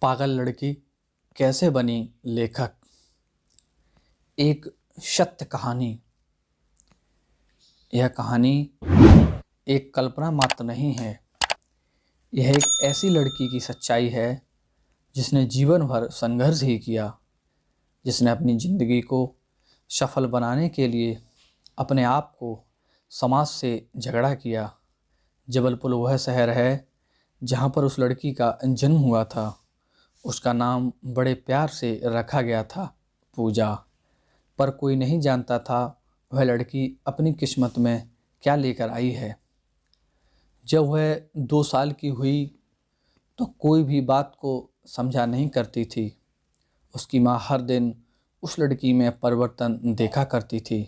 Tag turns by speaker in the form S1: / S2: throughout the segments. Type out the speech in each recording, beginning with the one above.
S1: पागल लड़की कैसे बनी लेखक। एक सत्य कहानी। यह कहानी एक कल्पना मात्र नहीं है। यह एक ऐसी लड़की की सच्चाई है जिसने जीवन भर संघर्ष ही किया, जिसने अपनी ज़िंदगी को सफल बनाने के लिए अपने आप को समाज से झगड़ा किया। जबलपुर वह शहर है जहाँ पर उस लड़की का जन्म हुआ था। उसका नाम बड़े प्यार से रखा गया था, पूजा। पर कोई नहीं जानता था वह लड़की अपनी किस्मत में क्या लेकर आई है। जब वह 2 साल की हुई तो कोई भी बात को समझा नहीं करती थी। उसकी माँ हर दिन उस लड़की में परिवर्तन देखा करती थी।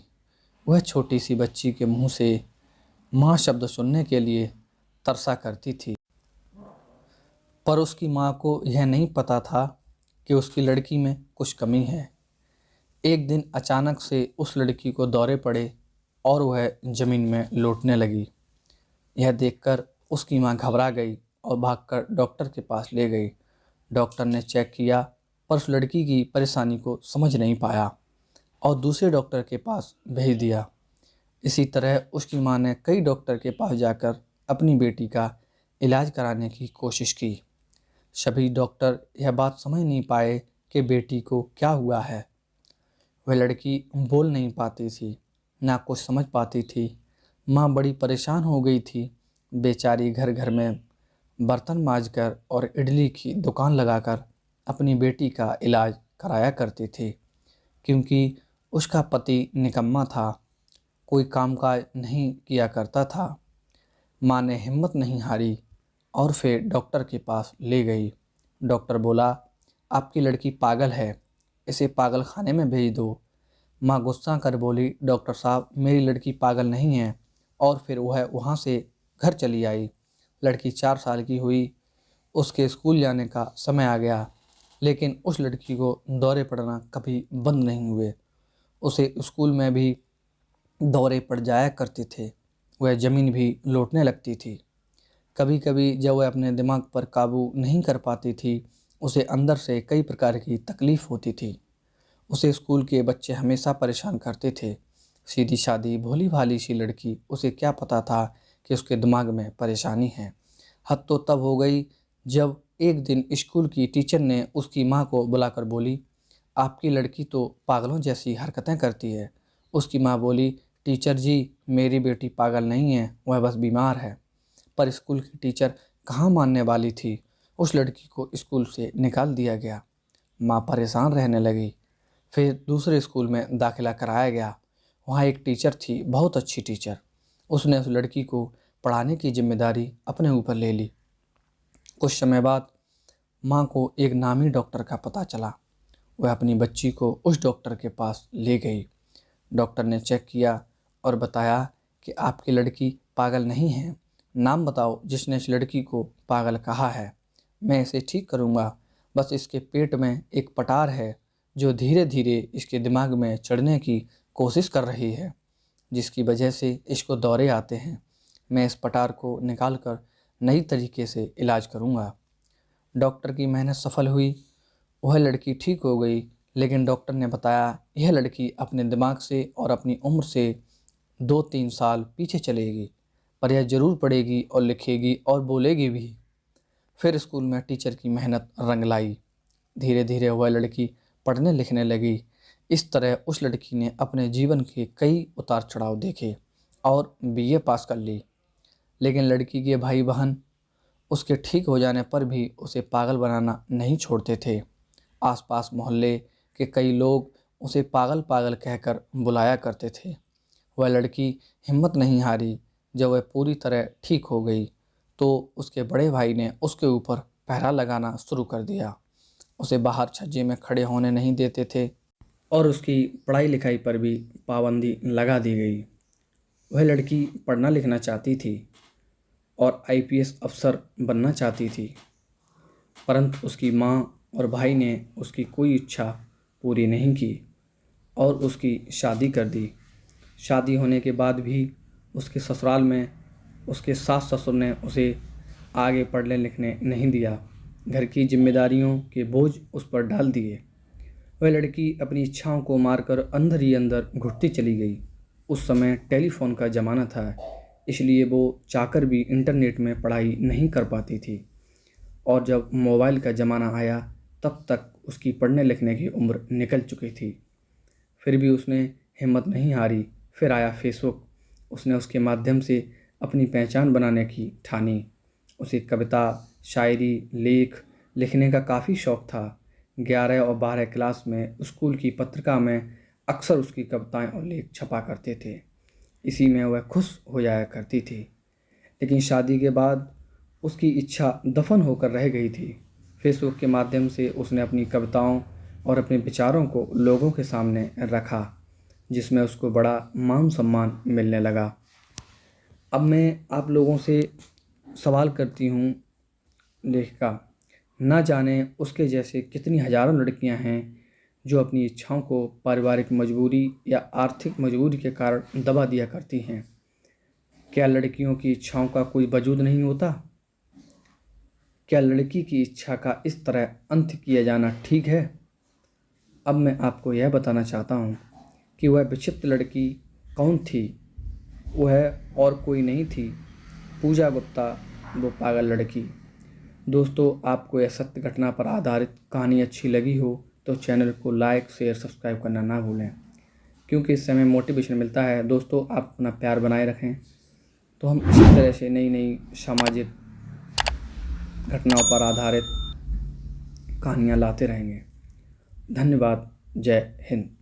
S1: वह छोटी सी बच्ची के मुंह से माँ शब्द सुनने के लिए तरसा करती थी। पर उसकी माँ को यह नहीं पता था कि उसकी लड़की में कुछ कमी है। एक दिन अचानक से उस लड़की को दौरे पड़े और वह ज़मीन में लोटने लगी। यह देखकर उसकी माँ घबरा गई और भागकर डॉक्टर के पास ले गई। डॉक्टर ने चेक किया पर उस लड़की की परेशानी को समझ नहीं पाया और दूसरे डॉक्टर के पास भेज दिया। इसी तरह उसकी माँ ने कई डॉक्टर के पास जाकर अपनी बेटी का इलाज कराने की कोशिश की। सभी डॉक्टर यह बात समझ नहीं पाए कि बेटी को क्या हुआ है। वह लड़की बोल नहीं पाती थी, ना कुछ समझ पाती थी। माँ बड़ी परेशान हो गई थी। बेचारी घर घर में बर्तन मांजकर और इडली की दुकान लगाकर अपनी बेटी का इलाज कराया करती थी, क्योंकि उसका पति निकम्मा था, कोई कामकाज नहीं किया करता था। माँ ने हिम्मत नहीं हारी और फिर डॉक्टर के पास ले गई। डॉक्टर बोला, आपकी लड़की पागल है, इसे पागल खाने में भेज दो। माँ गुस्सा कर बोली, डॉक्टर साहब मेरी लड़की पागल नहीं है। और फिर वह वहाँ से घर चली आई। लड़की 4 साल की हुई। उसके स्कूल जाने का समय आ गया, लेकिन उस लड़की को दौरे पड़ना कभी बंद नहीं हुए। उसे स्कूल में भी दौरे पड़ जाया करते थे। वह ज़मीन भी लौटने लगती थी। कभी कभी जब वह अपने दिमाग पर काबू नहीं कर पाती थी, उसे अंदर से कई प्रकार की तकलीफ़ होती थी। उसे स्कूल के बच्चे हमेशा परेशान करते थे। सीधी सादी भोली भाली सी लड़की, उसे क्या पता था कि उसके दिमाग में परेशानी है। हद तो तब हो गई जब एक दिन स्कूल की टीचर ने उसकी माँ को बुलाकर बोली, आपकी लड़की तो पागलों जैसी हरकतें करती है। उसकी माँ बोली, टीचर जी मेरी बेटी पागल नहीं है, वह बस बीमार है। पर स्कूल की टीचर कहाँ मानने वाली थी। उस लड़की को स्कूल से निकाल दिया गया। माँ परेशान रहने लगी। फिर दूसरे स्कूल में दाखिला कराया गया। वहाँ एक टीचर थी, बहुत अच्छी टीचर। उसने उस लड़की को पढ़ाने की जिम्मेदारी अपने ऊपर ले ली। कुछ समय बाद माँ को एक नामी डॉक्टर का पता चला। वह अपनी बच्ची को उस डॉक्टर के पास ले गई। डॉक्टर ने चेक किया और बताया कि आपकी लड़की पागल नहीं है। नाम बताओ जिसने इस लड़की को पागल कहा है। मैं इसे ठीक करूँगा, बस इसके पेट में एक पटार है जो धीरे धीरे इसके दिमाग में चढ़ने की कोशिश कर रही है, जिसकी वजह से इसको दौरे आते हैं। मैं इस पटार को निकाल कर नई तरीके से इलाज करूँगा। डॉक्टर की मेहनत सफल हुई। वह लड़की ठीक हो गई, लेकिन डॉक्टर ने बताया यह लड़की अपने दिमाग से और अपनी उम्र से 2-3 साल पीछे चलेगी, पर यह ज़रूर पढ़ेगी और लिखेगी और बोलेगी भी। फिर स्कूल में टीचर की मेहनत रंग लाई। धीरे धीरे वह लड़की पढ़ने लिखने लगी। इस तरह उस लड़की ने अपने जीवन के कई उतार चढ़ाव देखे और बीए पास कर ली। लेकिन लड़की के भाई बहन उसके ठीक हो जाने पर भी उसे पागल बनाना नहीं छोड़ते थे। आसपास मोहल्ले के कई लोग उसे पागल पागल कहकर बुलाया करते थे। वह लड़की हिम्मत नहीं हारी। जब वह पूरी तरह ठीक हो गई तो उसके बड़े भाई ने उसके ऊपर पहरा लगाना शुरू कर दिया। उसे बाहर छज्जे में खड़े होने नहीं देते थे और उसकी पढ़ाई लिखाई पर भी पाबंदी लगा दी गई। वह लड़की पढ़ना लिखना चाहती थी और आईपीएस अफसर बनना चाहती थी, परंतु उसकी माँ और भाई ने उसकी कोई इच्छा पूरी नहीं की और उसकी शादी कर दी। शादी होने के बाद भी उसके ससुराल में उसके सास ससुर ने उसे आगे पढ़ने लिखने नहीं दिया। घर की जिम्मेदारियों के बोझ उस पर डाल दिए। वह लड़की अपनी इच्छाओं को मारकर अंदर ही अंदर घुटती चली गई। उस समय टेलीफोन का ज़माना था, इसलिए वो चाहकर भी इंटरनेट में पढ़ाई नहीं कर पाती थी। और जब मोबाइल का ज़माना आया तब तक उसकी पढ़ने लिखने की उम्र निकल चुकी थी। फिर भी उसने हिम्मत नहीं हारी। फिर आया फेसबुक। उसने उसके माध्यम से अपनी पहचान बनाने की ठानी। उसे कविता, शायरी, लेख लिखने का काफ़ी शौक़ था। 11 और 12 क्लास में स्कूल की पत्रिका में अक्सर उसकी कविताएं और लेख छपा करते थे। इसी में वह खुश हो जाया करती थी। लेकिन शादी के बाद उसकी इच्छा दफन होकर रह गई थी। फेसबुक के माध्यम से उसने अपनी कविताओं और अपने विचारों को लोगों के सामने रखा, जिसमें उसको बड़ा मान सम्मान मिलने लगा। अब मैं आप लोगों से सवाल करती हूँ, लेखिका, ना जाने उसके जैसे कितनी हज़ारों लड़कियाँ हैं जो अपनी इच्छाओं को पारिवारिक मजबूरी या आर्थिक मजबूरी के कारण दबा दिया करती हैं। क्या लड़कियों की इच्छाओं का कोई वजूद नहीं होता? क्या लड़की की इच्छा का इस तरह अंत किया जाना ठीक है? अब मैं आपको यह बताना चाहता हूँ कि वह विक्षिप्त लड़की कौन थी। वह और कोई नहीं थी, पूजा गुप्ता, वो पागल लड़की। दोस्तों, आपको यह सत्य घटना पर आधारित कहानी अच्छी लगी हो तो चैनल को लाइक, शेयर, सब्सक्राइब करना ना भूलें, क्योंकि इससे हमें मोटिवेशन मिलता है। दोस्तों, आप अपना प्यार बनाए रखें तो हम इसी तरह से नई नई सामाजिक घटनाओं पर आधारित कहानियाँ लाते रहेंगे। धन्यवाद। जय हिंद।